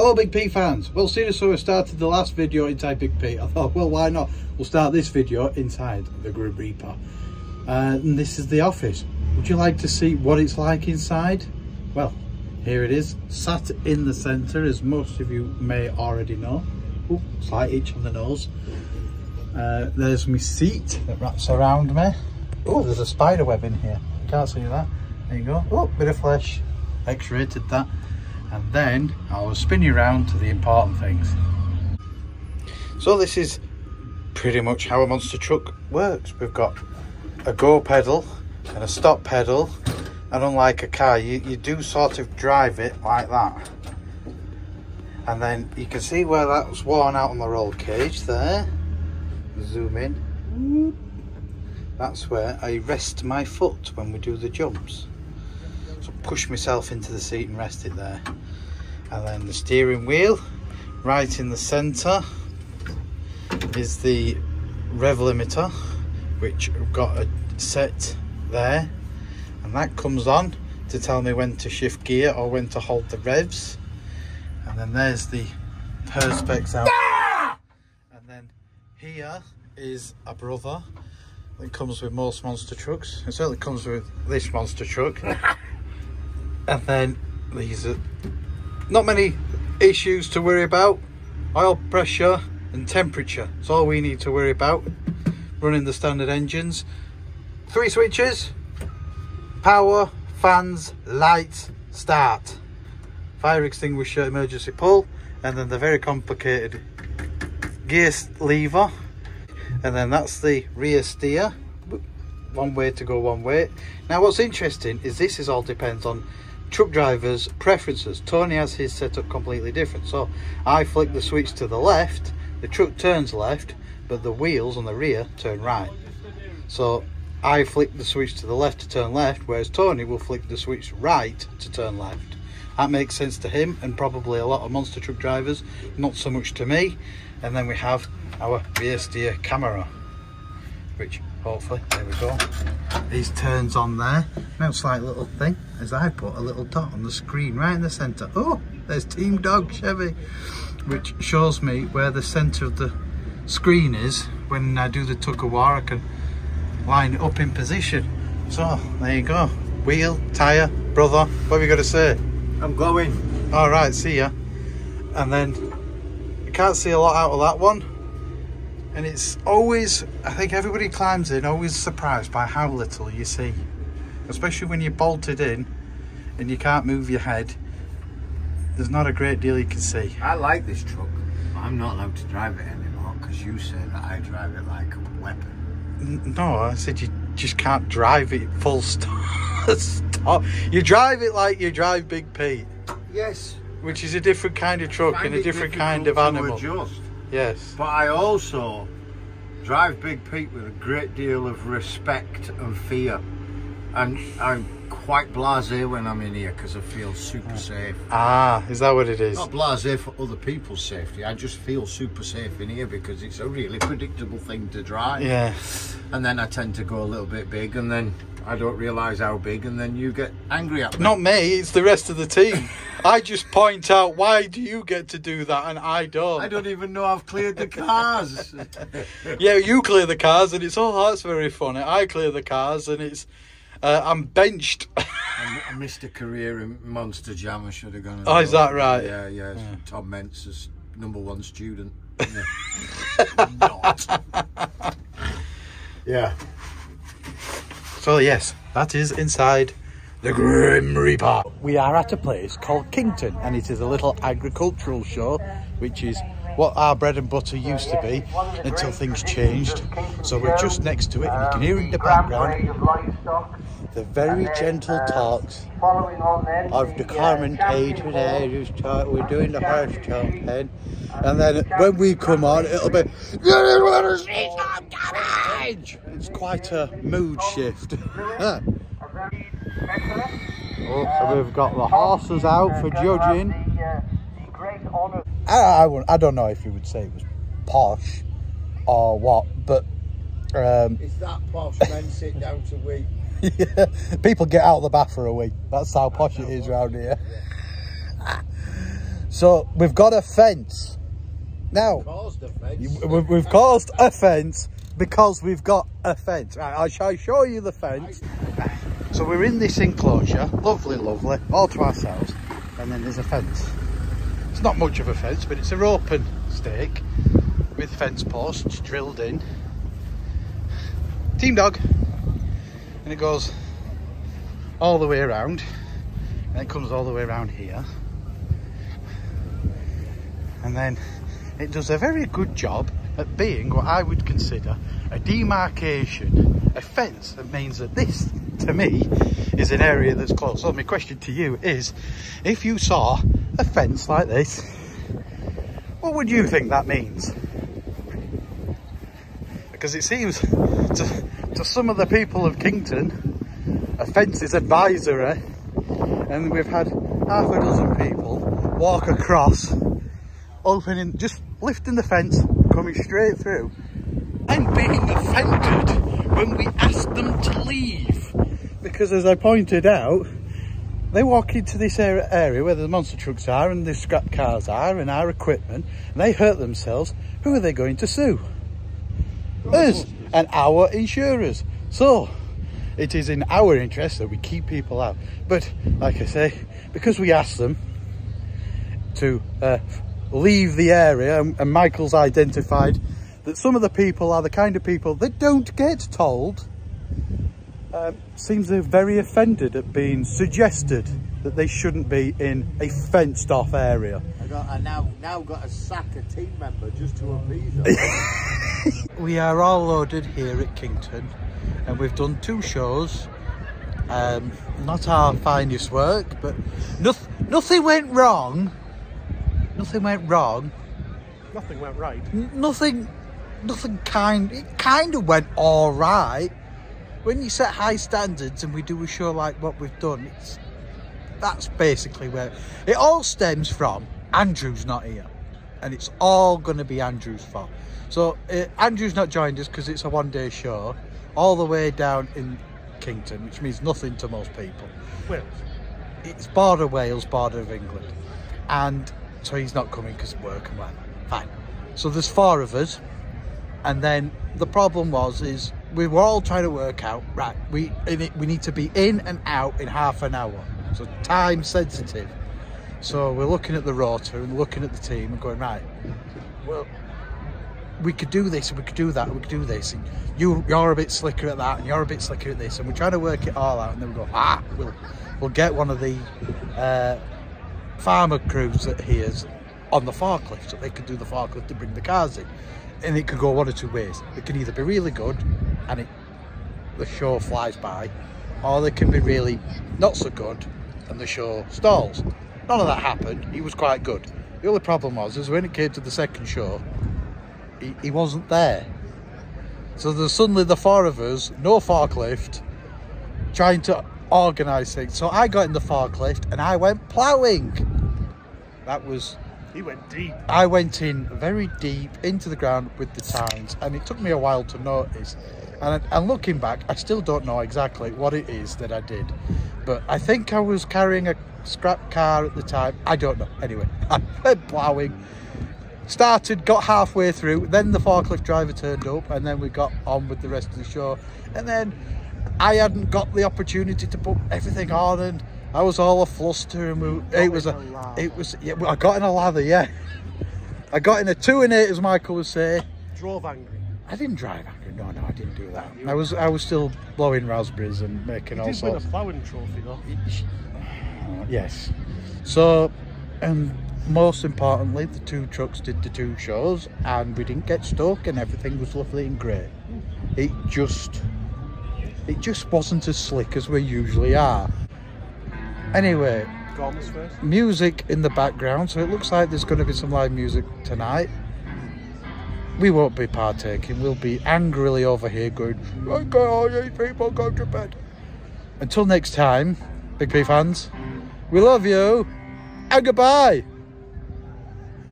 Hello Big P fans. Well, seeing as so I started the last video inside Big P, I thought, well, why not? We'll start this video inside the Grim Reaper. And this is the office. Would you like to see what it's like inside? Well, here it is, sat in the centre, as most of you may already know. Ooh, slight itch on the nose. There's my seat that wraps around me. Oh, there's a spider web in here. Can't see that. There you go. Oh, bit of flesh. X-rated that. And then I'll spin you around to the important things. So this is pretty much how a monster truck works. We've got a go pedal and a stop pedal, and unlike a car, you do sort of drive it like that. And then you can see where that's worn out on the roll cage there. Zoom in. That's where I rest my foot when we do the jumps. So push myself into the seat and rest it there. And then the steering wheel, right in the centre, is the rev limiter, which I've got a set there, and that comes on to tell me when to shift gear or when to hold the revs. And then there's the perspex out. And then here is a brother that comes with most monster trucks. It certainly comes with this monster truck. And then these are not many issues to worry about. Oil pressure and temperature. That's all we need to worry about. Running the standard engines. 3 switches. Power, fans, lights, start. Fire extinguisher, emergency pull. And then the very complicated gear lever. And then that's the rear steer. One way to go one way. Now what's interesting is this all depends on truck drivers' preferences. Tony has his setup completely different. So I flick the switch to the left, the truck turns left, but the wheels on the rear turn right. So I flick the switch to the left to turn left, whereas Tony will flick the switch right to turn left. That makes sense to him and probably a lot of monster truck drivers, not so much to me. And then we have our rear steer camera, which hopefully, there we go, these turns on there. Now slight little thing as I put a little dot on the screen right in the centre. Oh, there's Team Dog Chevy, which shows me where the centre of the screen is. When I do the tug of war, I can line it up in position. So there you go, wheel, tyre, brother, what have you got to say? I'm going. All right, see ya. And then you can't see a lot out of that one. And it's always, I think everybody climbs in, always surprised by how little you see. Especially when you're bolted in and you can't move your head. There's not a great deal you can see. I like this truck. I'm not allowed to drive it anymore because you said that I drive it like a weapon. No, I said you just can't drive it full stop. You drive it like you drive Big Pete. Yes. Which is a different kind of truck and a different kind of animal. Adjust. Yes. But I also drive Big Pete with a great deal of respect and fear. And I'm quite blasé when I'm in here because I feel super safe. Ah, is that what it is? Not blasé for other people's safety. I just feel super safe in here because it's a really predictable thing to drive. Yeah. And then I tend to go a little bit big and then I don't realise how big and then you get angry at me. Not me, it's the rest of the team. I just point out, why do you get to do that and I don't? I don't even know I've cleared the cars. Yeah, you clear the cars and it's, oh, that's very funny. I clear the cars and it's, I'm benched. I missed a career in Monster Jam. I should have gone. Oh, is that right? Yeah. Tom Mentz's #1 student. Yeah. Not. Yeah. So yes, that is inside the Grim Reaper. We are at a place called Kington, and it is a little agricultural show, which is what our bread and butter used to be until things changed. So we're just next to it, and you can hear in the background the very gentle talks of the commentator who's talk. We're doing the horse talking, and then when we come on, it'll be, "You just want to see some cabbage!" It's quite a mood shift. Oh, so we've got the horses out for judging. I don't know if you would say it was posh or what, but It's that posh, men sit down to wee. Yeah, people get out of the bath for a wee. That's how posh it is around here. So we've got a fence. Now, we've caused a fence because we've got a fence. Right, I shall show you the fence. So we're in this enclosure, lovely, lovely, all to ourselves, and then there's a fence. It's not much of a fence, but it's a open stake with fence posts drilled in. Team dog. And it goes all the way around, and it comes all the way around here. And then it does a very good job at being what I would consider a demarcation, a fence that means that this, to me, is an area that's closed. So my question to you is, if you saw a fence like this, what would you think that means? Because it seems to some of the people of Kington, a fence is advisory, and we've had half a dozen people walk across, opening, just lifting the fence, coming straight through, and being offended when we asked them to leave. Because as I pointed out, they walk into this area where the monster trucks are and the scrap cars are and our equipment, and they hurt themselves. Who are they going to sue? Us and our insurers. So it is in our interest that we keep people out. But like I say, because we asked them to leave the area, and Michael's identified that some of the people are the kind of people that don't get told, seems they're very offended at being suggested that they shouldn't be in a fenced off area. I now got to sack a team member just to appease them. We are all loaded here at Kington, and we've done 2 shows. Not our finest work, but nothing went wrong. Nothing went wrong. Nothing went right. Nothing it kind of went all right. When you set high standards and we do a show like what we've done, that's basically where it all stems from. Andrew's not here, and it's all going to be Andrew's fault. So Andrew's not joined us because it's a 1-day show all the way down in Kington, which means nothing to most people. Wales. It's border Wales, border of England, and so he's not coming because of work and whatever. Fine. So there's 4 of us, and then the problem is we were all trying to work out, right, we need to be in and out in half an hour, so time sensitive. So we're looking at the rotor and looking at the team and going, right, well, we could do this and we could do that and we could do this, and you're a bit slicker at that and you're a bit slicker at this, and we're trying to work it all out, and then we go, we'll get one of the farmer crews that here's on the forklift, so they could do the forklift to bring the cars in, and it could go 1 or 2 ways. It can either be really good and the show flies by, or they can be really not so good and the show stalls. None of that happened. He was quite good. The only problem was when it came to the second show, he wasn't there. So there's suddenly the 4 of us, no forklift, trying to organise things. So I got in the forklift and I went ploughing. He went deep. I went in very deep into the ground with the tines, and it took me a while to notice. And looking back, I still don't know exactly what it is that I did, but I think I was carrying a scrap car at the time. I don't know. Anyway, I went ploughing, got halfway through, then the forklift driver turned up, and then we got on with the rest of the show. And then I hadn't got the opportunity to put everything on, and I was all a fluster, and I got in a lather, yeah. I got in a 2 and 8, as Michael would say. Drove angry. I didn't drive angry. No, I didn't do that. I was still blowing raspberries and making all sorts. You did win a ploughing trophy, though. Yes. So, and most importantly, the 2 trucks did the 2 shows, and we didn't get stuck, and everything was lovely and great. It just wasn't as slick as we usually are. Anyway, music in the background, so it looks like there's going to be some live music tonight. We won't be partaking, we'll be angrily over here going, okay, all these people go to bed. Until next time, Big P fans, we love you, and goodbye.